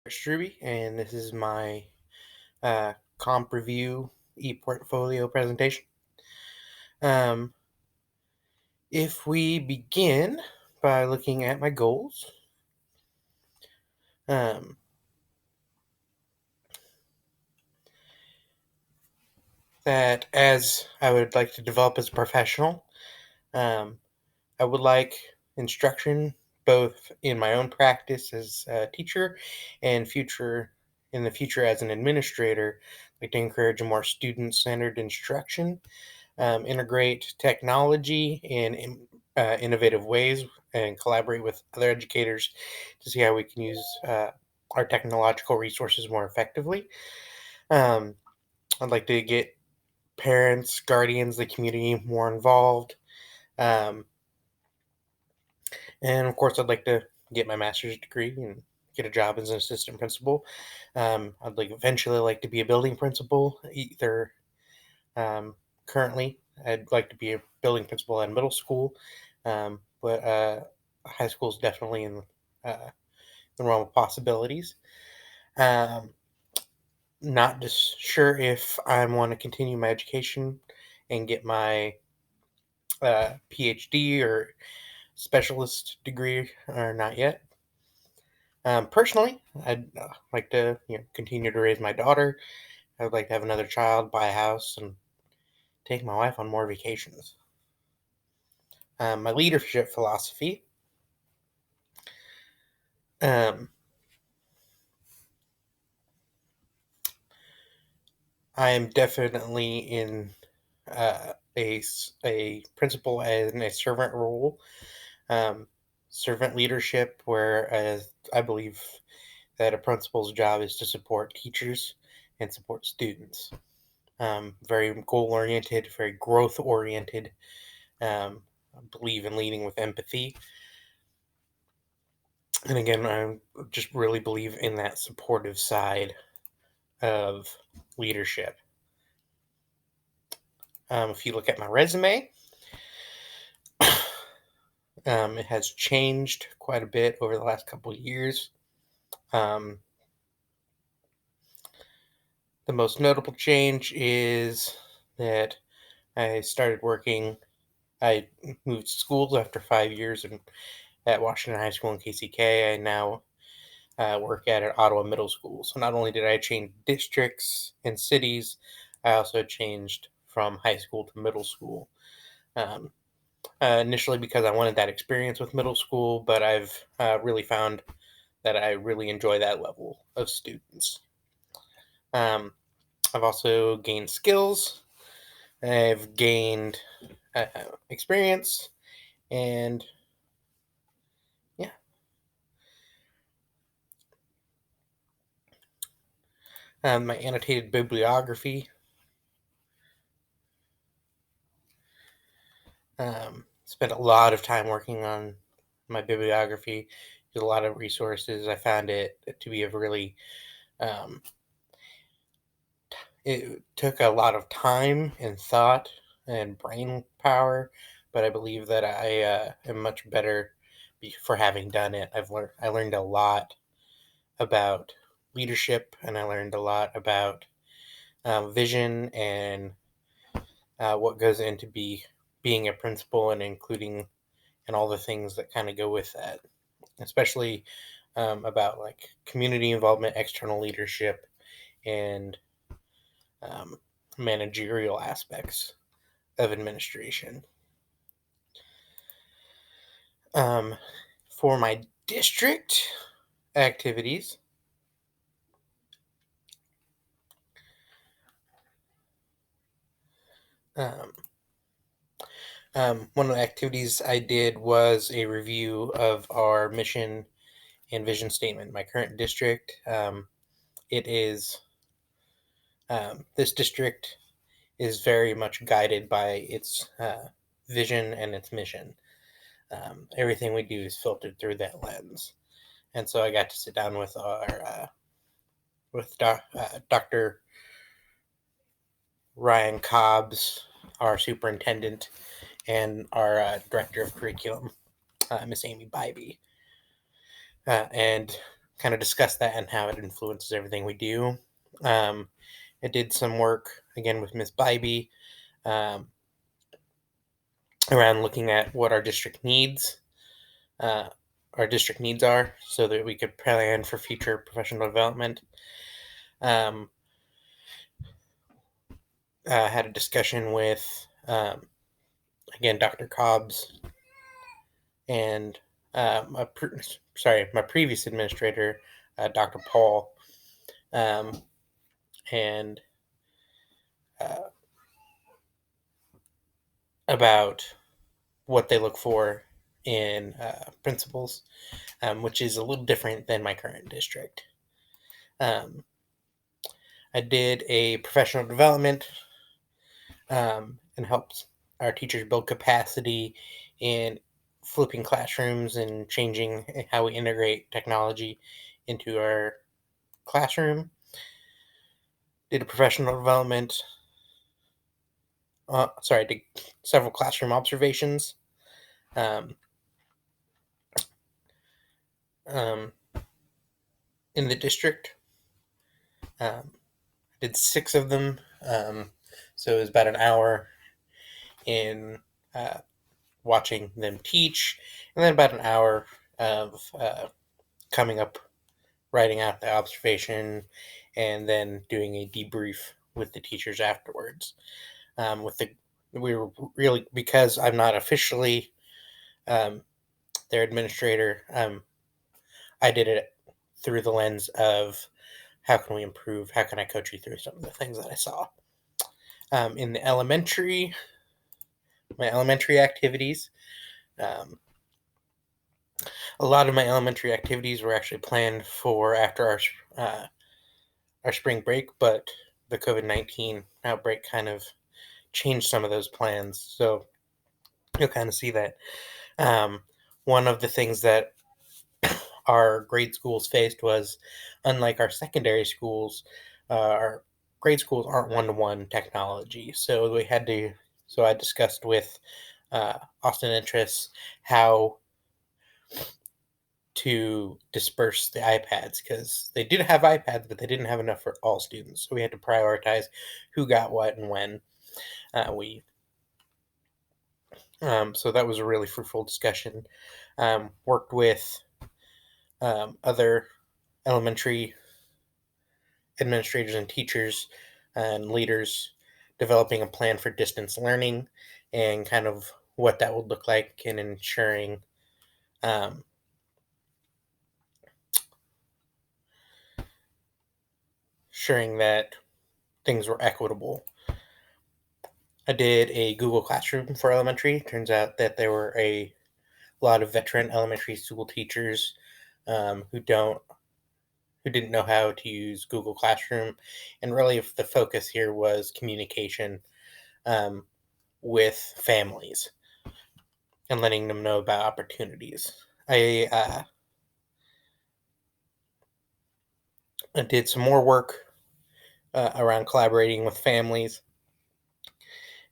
Ruby, and this is my comp review ePortfolio presentation. Um, if we begin by looking at my goals, um, that as I would like to develop as a professional, um, I would like instruction both in my own practice as a teacher and in the future as an administrator. I'd like to encourage a more student-centered instruction, integrate technology in innovative ways, and collaborate with other educators to see how we can use our technological resources more effectively. Um, I'd like to get parents, guardians, the community more involved. Um, and of course, I'd like to get my master's degree and get a job as an assistant principal. I'd eventually like to be a building principal, either currently, I'd like to be a building principal at middle school, but high school is definitely in the realm of possibilities. Um, Not just sure if I want to continue my education and get my PhD or specialist degree or not yet. Personally, I'd like to continue to raise my daughter. I would like to have another child, buy a house, and take my wife on more vacations. My leadership philosophy. Um, I am definitely in a principal and a servant role, um, servant leadership, whereas I believe that a principal's job is to support teachers and support students. Very goal oriented, very growth oriented. I believe in leading with empathy. And again, I just really believe in that supportive side of leadership. If you look at my resume, it has changed quite a bit over the last couple of years. Um, the most notable change is that I started working. I moved schools after 5 years at Washington High School in KCK. I now work at an Ottawa Middle School. So not only did I change districts and cities, I also changed from high school to middle school. Um, Initially because I wanted that experience with middle school, but I've really found that I really enjoy that level of students. Um, I've also gained skills. I've gained uh, experience, and yeah, my annotated bibliography. Spent a lot of time working on my bibliography. Did a lot of resources. I found it to be a really um, it took a lot of time and thought and brain power, but I believe that I am much better for having done it. I learned a lot about leadership, and I learned a lot about vision and what goes into being a principal, and including and all the things that kind of go with that, especially about like community involvement, external leadership, and um, managerial aspects of administration. Um, for my district activities, um, one of the activities I did was a review of our mission and vision statement. My current district, it is this district is very much guided by its vision and its mission. Everything we do is filtered through that lens, and so I got to sit down with Dr. Ryan Cobbs, our superintendent, and our director of curriculum, Miss Amy Bybee, and kind of discuss that and how it influences everything we do. I did some work again with Miss Bybee um, around looking at what uh, our district needs are, so that we could plan for future professional development. Um, had a discussion with again Dr. Cobbs and my previous administrator, Dr. Paul, um, and uh, about what they look for in principals, which is a little different than my current district. Um, I did a professional development and helped our teachers build capacity in flipping classrooms and changing how we integrate technology into our classroom. Did a professional development. Did several classroom observations. Um, um, in the district. Did 6 of them. So it was about an hour in uh, watching them teach, and then about an hour of coming up, writing out the observation, and then doing a debrief with the teachers afterwards. With the we were really, because I'm not officially um, their administrator. I did it through the lens of how can we improve? How can I coach you through some of the things that I saw in the my elementary activities? Um, a lot of my elementary activities were actually planned for after our spring break, but the COVID-19 outbreak kind of changed some of those plans. So you'll kind of see that. Um, One of the things that our grade schools faced was, unlike our secondary schools, our grade schools aren't one-to-one technology. So we had to. So I discussed with Austin Interests how to disperse the iPads, because they did have iPads, but they didn't have enough for all students. So we had to prioritize who got what and when. We So that was a really fruitful discussion. Worked with other elementary administrators and teachers and leaders, developing a plan for distance learning and kind of what that would look like, in um, ensuring that things were equitable. I did a Google Classroom for elementary. Turns out that there were a lot of veteran elementary school teachers who didn't know how to use Google Classroom, and really, if the focus here was communication um, with families and letting them know about opportunities. I did some more work around collaborating with families,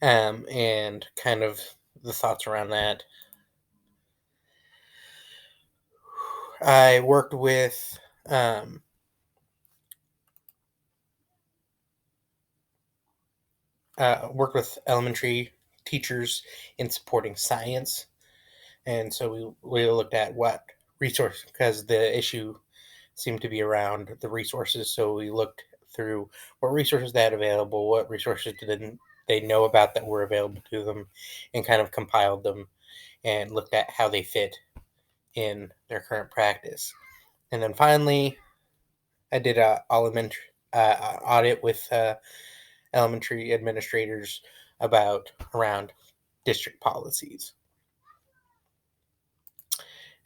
and kind of the thoughts around that. I um, worked with elementary teachers in supporting science, and so we looked at what resource, because the issue seemed to be around the resources. So we looked through what resources they had available, what resources didn't they know about that were available to them, and kind of compiled them and looked at how they fit in their current practice. And then finally, I did a elementary audit with elementary administrators about around district policies.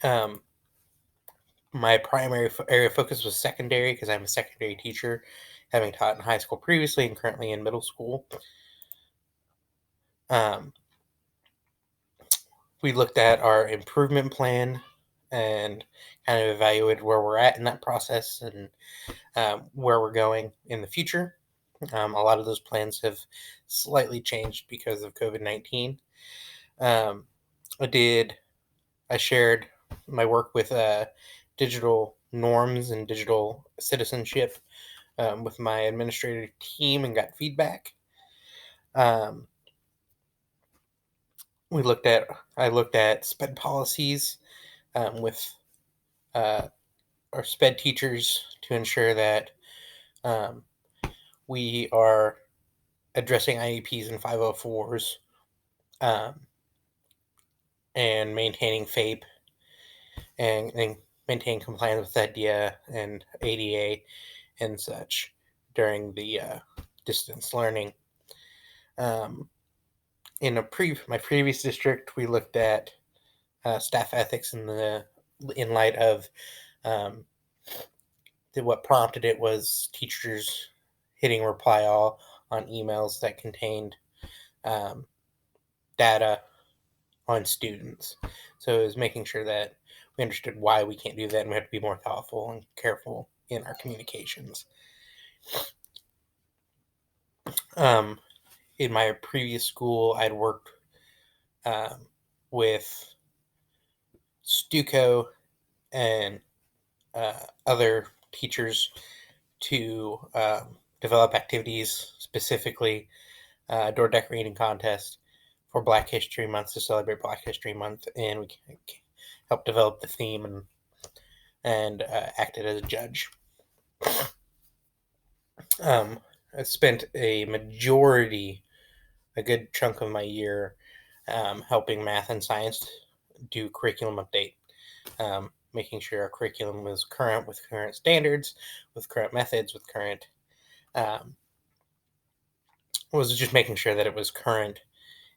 Um, my primary area of focus was secondary, because I'm a secondary teacher, having taught in high school previously and currently in middle school. Um, we looked at our improvement plan and kind of evaluated where we're at in that process, and where we're going in the future. A lot of those plans have slightly changed because of COVID-19. Um, I shared my work with digital norms and digital citizenship with my administrative team and got feedback. Um, I looked at SPED policies with uh, our SPED teachers to ensure that um, we are addressing IEPs and 504s um, and maintaining FAPE and maintaining compliance with IDEA and ADA and such during the distance learning. In my previous district, we looked at staff ethics in light of um, what prompted it was teachers hitting reply all on emails that contained um, data on students. So it was making sure that we understood why we can't do that, and we have to be more thoughtful and careful in our communications. Um, in my previous school, I'd worked um, with Stuco and other teachers to develop activities, specifically door decorating contest for Black History Month to celebrate Black History Month, and we helped develop the theme and acted as a judge. I spent a good chunk of my year helping math and science do curriculum update, making sure our curriculum was current with current standards, with current methods, with current was just making sure that it was current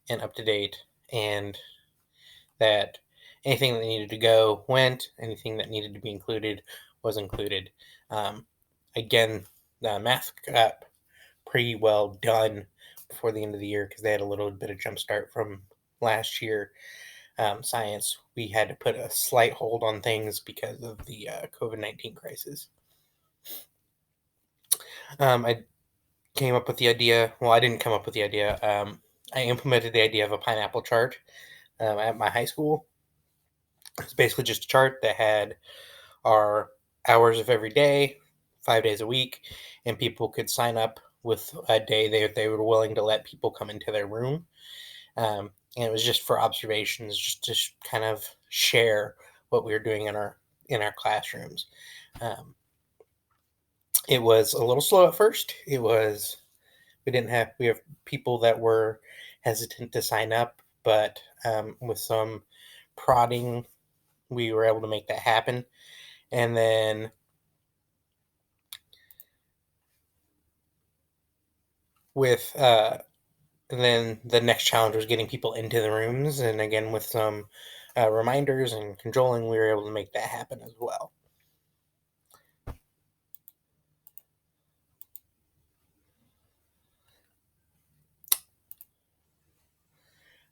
and up to date, and that anything that needed to go went, anything that needed to be included was included. Again, the math got pretty well done before the end of the year because they had a little bit of jump start from last year. Science, we had to put a slight hold on things because of the COVID-19 crisis. I came up with the idea. Well, I didn't come up with the idea. I implemented the idea of a pineapple chart at my high school. It's basically just a chart that had our hours of every day, 5 days a week, and people could sign up with a day they were willing to let people come into their room. And it was just for observations, just to kind of share what we were doing in our classrooms. Um, it was a little slow at first. We have people that were hesitant to sign up, but with some prodding, we were able to make that happen. And then with and then the next challenge was getting people into the rooms, and again with some reminders and controlling, we were able to make that happen as well.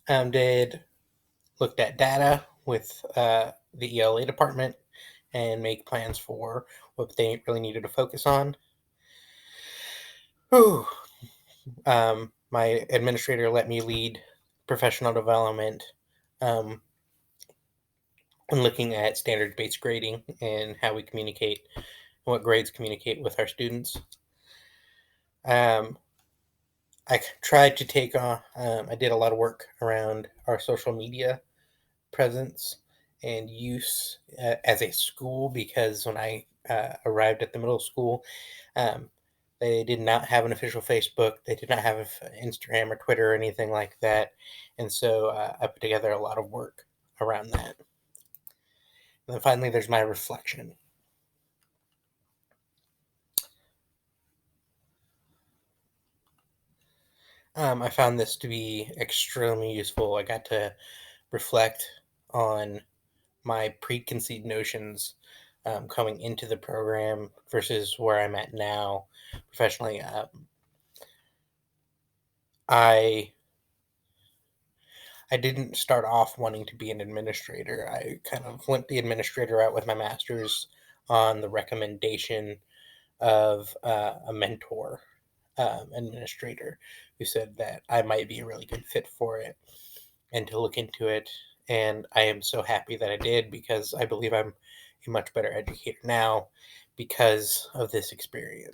Did looked at data with the ELA department and make plans for what they really needed to focus on. Whew. My administrator let me lead professional development um, when looking at standards-based grading and how we communicate, what grades communicate with our students. I tried to take on, I did a lot of work around our social media presence and use as a school, because when I arrived at the middle school, um, they did not have an official Facebook. They did not have Instagram or Twitter or anything like that. And so I put together a lot of work around that. And then finally, there's my reflection. I found this to be extremely useful. I got to reflect on my preconceived notions coming into the program versus where I'm at now professionally. I I didn't start off wanting to be an administrator. I kind of went the administrator out with my master's on the recommendation of a mentor administrator who said that I might be a really good fit for it and to look into it. And I am so happy that I did, because I believe I'm a much better educator now because of this experience.